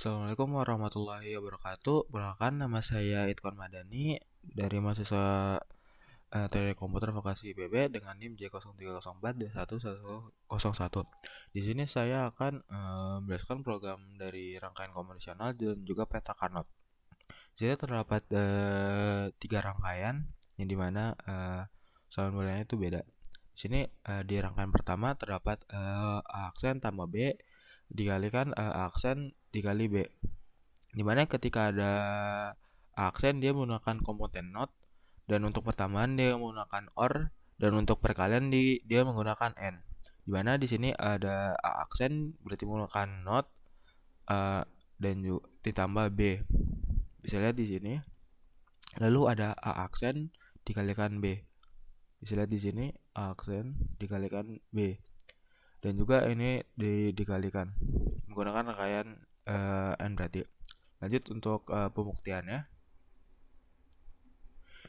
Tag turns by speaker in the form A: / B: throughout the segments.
A: Assalamualaikum warahmatullahi wabarakatuh. Perkenalkan, nama saya Itkon Madani dari mahasiswa Teknik Komputer Vokasi IPB dengan NIM J0304D1101. Di sini saya akan menjelaskan program dari rangkaian konvensional dan juga peta Carnot. Di sini terdapat 3 rangkaian yang dimana saluran itu beda. Di sini di rangkaian pertama terdapat A aksen tambah B dikalikan A aksen dikali B, dimana ketika ada aksen dia menggunakan komponen not, dan untuk pertambahan dia menggunakan or, dan untuk perkalian dia menggunakan n. Dimana di sini ada a aksen berarti menggunakan not, dan juga ditambah b. Bisa lihat di sini. Lalu ada a aksen dikalikan b. Bisa lihat di sini a aksen dikalikan b. Dan juga ini dikalikan menggunakan rangkaian n berarti. Lanjut untuk pembuktiannya.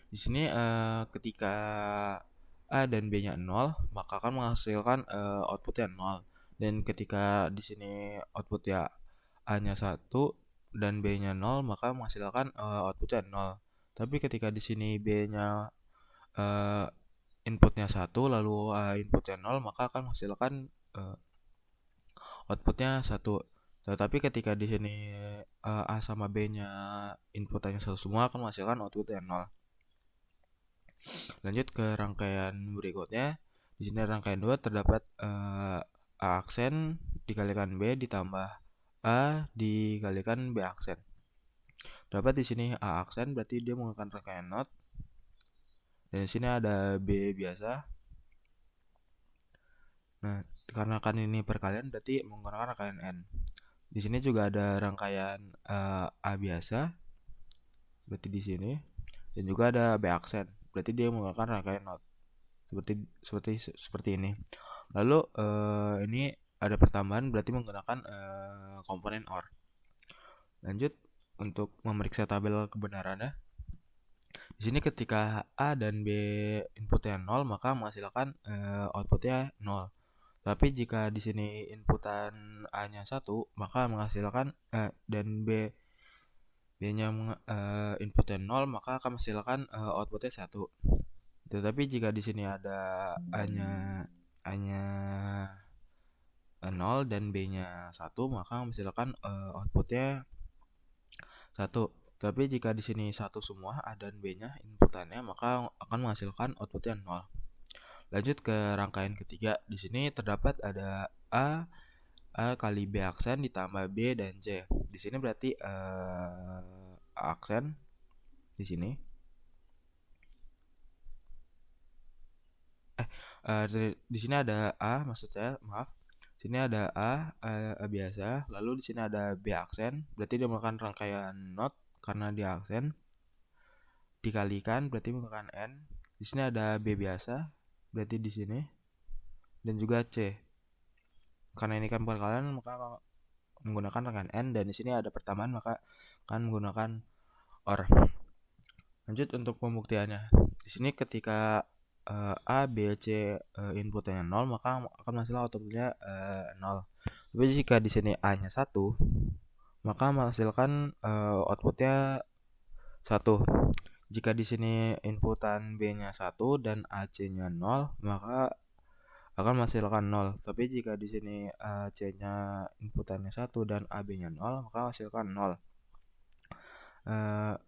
A: Di sini ketika A dan B-nya 0, maka akan menghasilkan outputnya 0. Dan ketika di sini outputnya A-nya 1 dan B-nya 0, maka menghasilkan outputnya 0. Tapi ketika di sini B-nya inputnya 1 lalu inputnya 0, maka akan menghasilkan outputnya 1. Tetapi ketika di sini A sama B-nya inputannya 1 semua, akan menghasilkan outputnya 0. Lanjut ke rangkaian berikutnya. Di sini rangkaian 2 terdapat A aksen dikalikan B ditambah A dikalikan B aksen. Dapat di sini A aksen berarti dia menggunakan rangkaian not. Dan di sini ada B biasa. Nah, karena kan ini perkalian berarti menggunakan rangkaian n. Di sini juga ada rangkaian A biasa. Berarti di sini. Dan juga ada B aksen. Berarti dia menggunakan rangkaian not. Seperti ini. Lalu ini ada pertambahan berarti menggunakan komponen OR. Lanjut untuk memeriksa tabel kebenarannya. Di sini ketika A dan B inputnya 0, maka menghasilkan outputnya 0. Tapi jika di sini inputan A-nya 1, maka menghasilkan dan B-nya inputnya 0, maka akan menghasilkan outputnya 1. Tetapi jika di sini ada A-nya 0 dan B-nya 1, maka menghasilkan outputnya 1. Tapi jika di sini 1 semua A dan B-nya inputannya, maka akan menghasilkan outputnya 0. Lanjut ke rangkaian ketiga. Di sini terdapat ada A kali B aksen ditambah B dan C. Di sini berarti A aksen di sini. Di sini ada A, maksud saya, maaf. Sini ada A biasa, lalu di sini ada B aksen, berarti dia menggunakan rangkaian not karena dia aksen. Dikalikan berarti menggunakan n. Di sini ada B biasa, berarti di sini. Dan juga C. Karena ini kan perkalian maka menggunakan rangkaian n, dan di sini ada pertambahan maka akan menggunakan OR. Lanjut untuk pembuktiannya. Di sini ketika A, B, C inputnya 0, maka akan menghasilkan outputnya 0. Tapi jika di sini A-nya 1, maka menghasilkan outputnya 1. Jika di sini inputan B-nya 1 dan AC-nya 0, maka akan menghasilkan 0. Tapi jika di sini AC-nya inputannya 1 dan AB-nya 0, maka menghasilkan 0.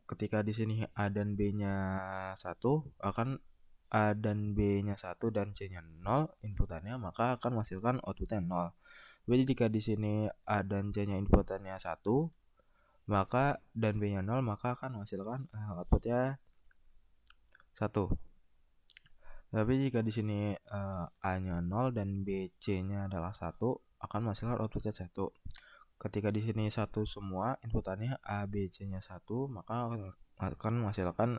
A: Ketika di sini A dan B-nya 1, akan A dan B-nya 1 dan C-nya 0 inputannya, maka akan menghasilkan outputnya 0. Jadi jika di sini A dan C-nya inputannya 1, maka dan B-nya 0, maka akan menghasilkan outputnya 1. Tapi jika di sini A-nya 0 dan B-C-nya adalah 1, akan menghasilkan outputnya 1. Ketika di sini 1 semua inputannya A, B, C-nya 1, maka akan menghasilkan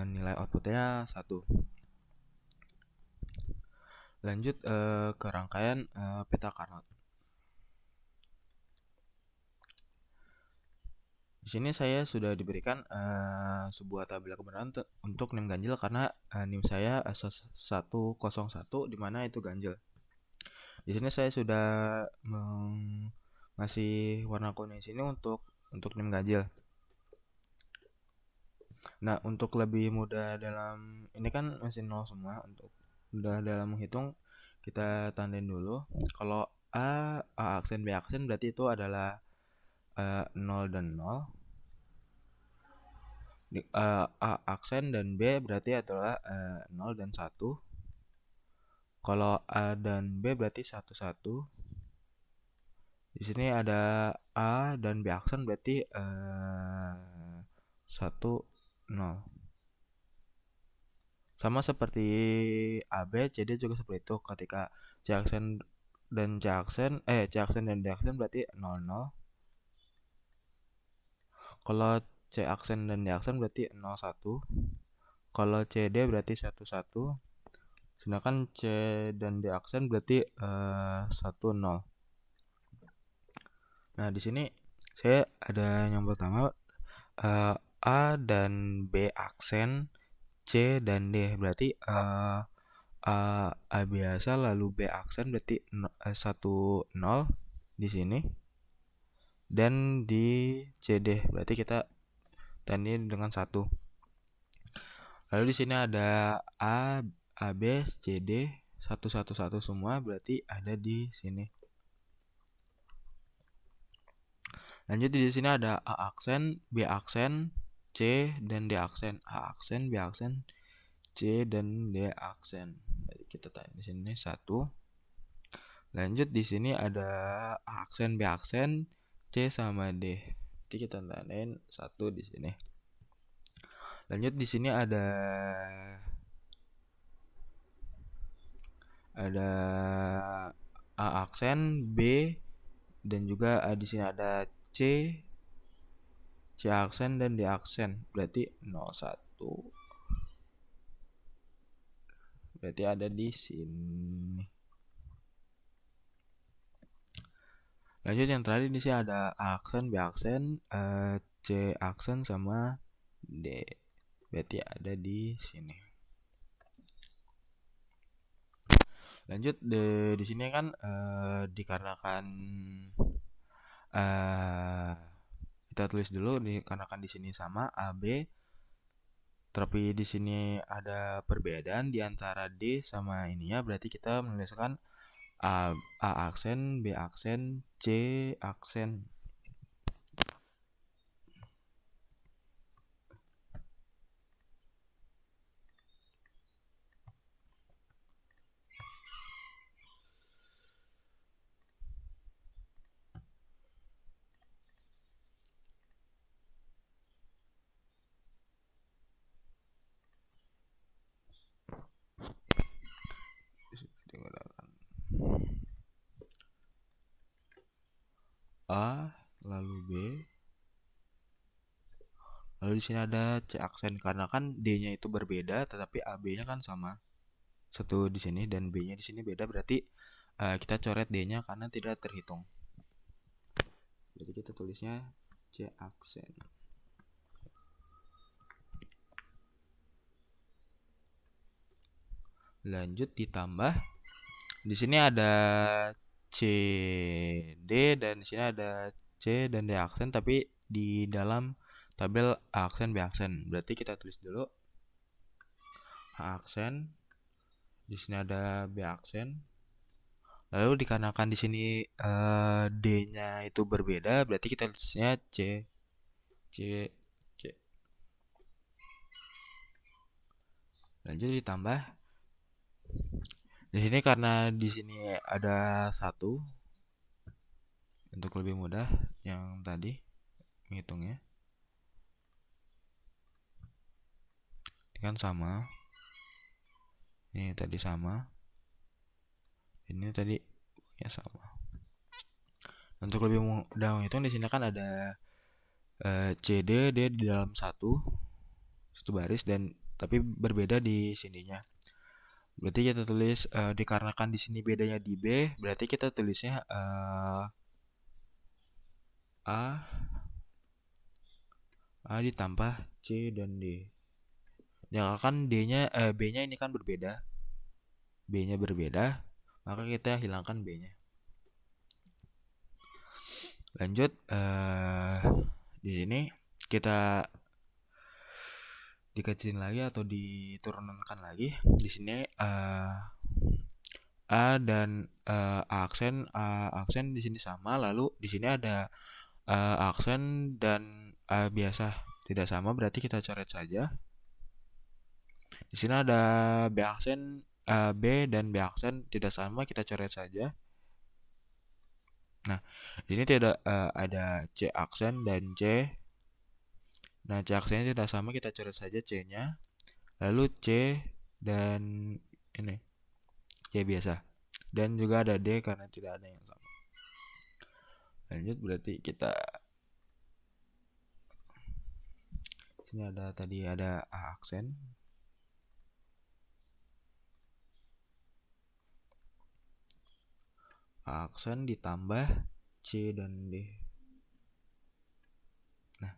A: nilai outputnya 1. Lanjut ke rangkaian peta Carnot. Di sini saya sudah diberikan sebuah tabel kebenaran untuk NIM ganjil karena NIM saya 101 di mana itu ganjil. Di sini saya sudah ngasih warna kuning sini untuk nim ganjil. Nah, untuk lebih mudah dalam ini kan masih nol semua, untuk mudah dalam menghitung kita tandain dulu. Kalau A aksen B aksen berarti itu adalah 0 dan 0. A aksen dan B berarti adalah 0 dan 1. Kalau A dan B berarti 1 1. Di sini ada A dan B aksen berarti 1 0. Sama seperti AB, CD juga seperti itu. Ketika C aksen dan C aksen dan D aksen berarti 0 0. Kalau C aksen dan D aksen berarti 0 1. Kalau CD berarti 1 1. Sedangkan C dan D aksen berarti 1 0. Nah, di sini saya ada yang pertama A dan B aksen, C dan D berarti A biasa lalu B aksen berarti 1 0 di sini, dan di CD berarti kita tanding dengan 1. Lalu di sini ada AB, CD 1 1 1 semua berarti ada di sini. Lanjut di sini ada A aksen, B aksen, C dan D aksen. A aksen, B aksen, C dan D aksen. Jadi kita tanya di sini 1. Lanjut di sini ada A aksen, B aksen, C sama D. Jadi kita tandain 1 di sini. Lanjut di sini ada A aksen, B, dan juga di sini ada C aksen dan D aksen. Berarti 0 1. Berarti ada di sini. Lanjut yang terakhir di sini ada A aksen, B aksen, C aksen sama D. Berarti ada di sini. Lanjut di sini kan dikarenakan kita tulis dulu dikarenakan di sini sama AB, tapi di sini ada perbedaan di antara D sama ininya, berarti kita menuliskan A aksen, B aksen, C aksen. A lalu B, lalu di sini ada C aksen karena kan D-nya itu berbeda tetapi AB-nya kan sama, satu di sini dan B-nya di sini beda, berarti kita coret D-nya karena tidak terhitung. Jadi kita tulisnya C aksen. Lanjut ditambah di sini ada C D dan di sini ada C dan D aksen, tapi di dalam tabel A aksen B aksen. Berarti kita tulis dulu A aksen, di sini ada B aksen. Lalu dikarenakan di sini D-nya itu berbeda, berarti kita tulisnya C C C. Lanjut ditambah di sini karena di sini ada 1 untuk lebih mudah yang tadi menghitungnya. Ini kan sama. Ini tadi sama. Ini tadi ya sama. Untuk lebih mudah menghitung di sini kan ada CD dia di dalam satu baris dan tapi berbeda di sininya. Berarti kita tulis dikarenakan di sini bedanya di B, berarti kita tulisnya A ditambah C dan D. Ya kan B-nya ini kan berbeda. B-nya berbeda, maka kita hilangkan B-nya. Lanjut, di sini kita dikecilin lagi atau diturunkan lagi. Di sini A dan aksen di sini sama, lalu di sini ada aksen dan A biasa tidak sama, berarti kita coret saja. Di sini ada B aksen, B dan B aksen tidak sama, kita coret saja. Nah, di sini tidak ada C aksen dan C. Nah, C aksennya tidak sama, kita coret saja C-nya. Lalu C dan ini C biasa. Dan juga ada D karena tidak ada yang sama. Lanjut, berarti kita sini ada tadi ada A aksen. A aksen ditambah C dan D. Nah,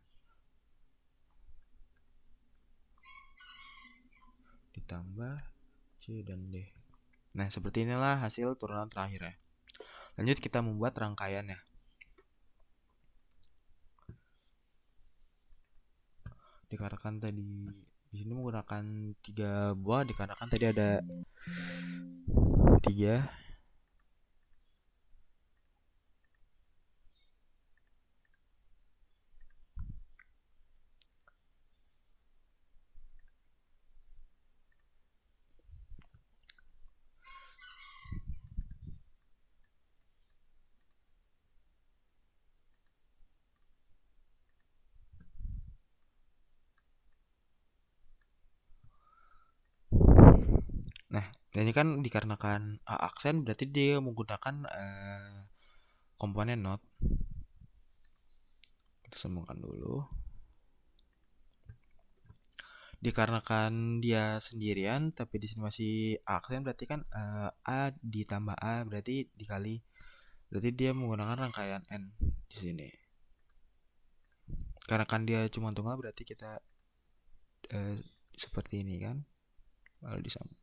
A: ditambah C dan D. Nah, seperti inilah hasil turunan terakhir ya. Lanjut kita membuat rangkaiannya. Dikarenakan tadi di sini menggunakan 3 buah, dikarenakan tadi ada 3. Nah, ini kan dikarenakan A aksen berarti dia menggunakan komponen not. Kita sambungkan dulu. Dikarenakan dia sendirian tapi di sini masih aksen, berarti kan A ditambah A berarti dikali, berarti dia menggunakan rangkaian N di sini. Karena kan dia cuma tunggal, berarti kita seperti ini kan, lalu disambung.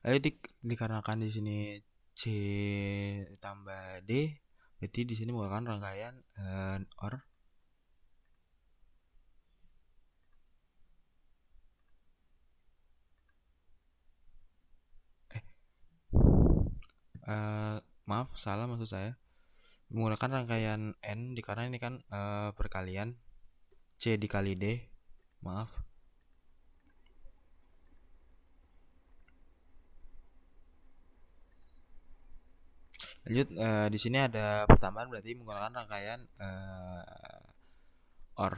A: Lalu dikarenakan di sini C ditambah D, berarti di sini menggunakan rangkaian OR. Maaf, salah maksud saya. Menggunakan rangkaian N dikarenakan ini kan perkalian C dikali D. Maaf. Lanjut, di sini ada pertambahan berarti menggunakan rangkaian OR.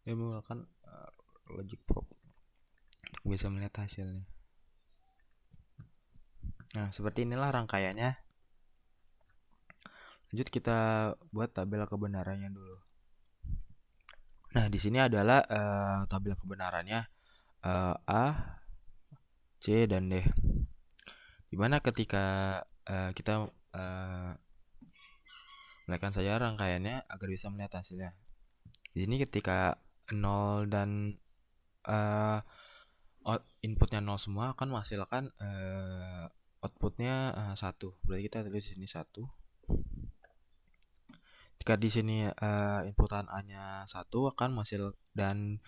A: Dia menggunakan logic probe untuk bisa melihat hasilnya. Nah, seperti inilah rangkaiannya. Lanjut kita buat tabel kebenarannya dulu. Nah, di sini adalah tabel kebenarannya A, C, dan D. Dimana ketika kita menaikkan saja rangkaiannya agar bisa melihat hasilnya. Di sini ketika 0 dan inputnya 0 semua akan menghasilkan outputnya 1. Berarti kita tulis di sini 1. Jika di sini inputan A-nya 1 akan menghasil dan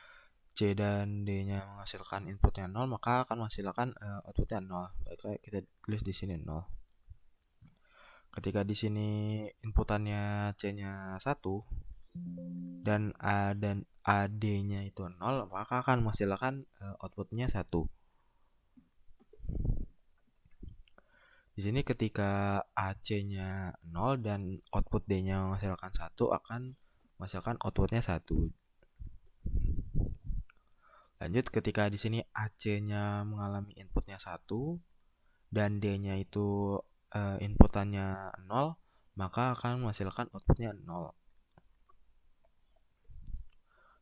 A: C C dan D-nya menghasilkan inputnya 0, maka akan menghasilkan outputnya 0. Baik, kita tulis di sini 0. Ketika di sini inputannya C-nya 1 dan AD-nya itu 0, maka akan menghasilkan outputnya 1. Di sini ketika AC-nya 0 dan output D-nya menghasilkan 1, akan menghasilkan outputnya 1. Lanjut, ketika di sini AC-nya mengalami inputnya 1 dan D-nya itu inputannya 0, maka akan menghasilkan outputnya 0.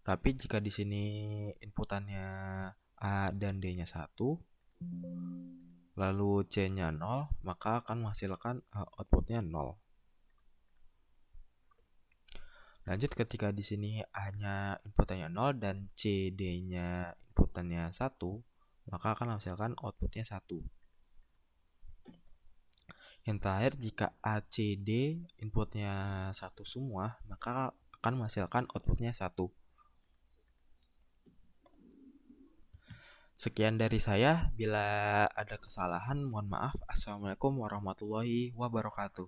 A: Tapi jika di sini inputannya A dan D-nya 1, lalu C-nya 0, maka akan menghasilkan outputnya 0. Lanjut, ketika di sini A-nya inputannya 0 dan CD-nya inputannya 1, maka akan menghasilkan outputnya 1. Yang terakhir, jika ACD inputnya 1 semua, maka akan menghasilkan outputnya 1. Sekian dari saya. Bila ada kesalahan, mohon maaf. Assalamualaikum warahmatullahi wabarakatuh.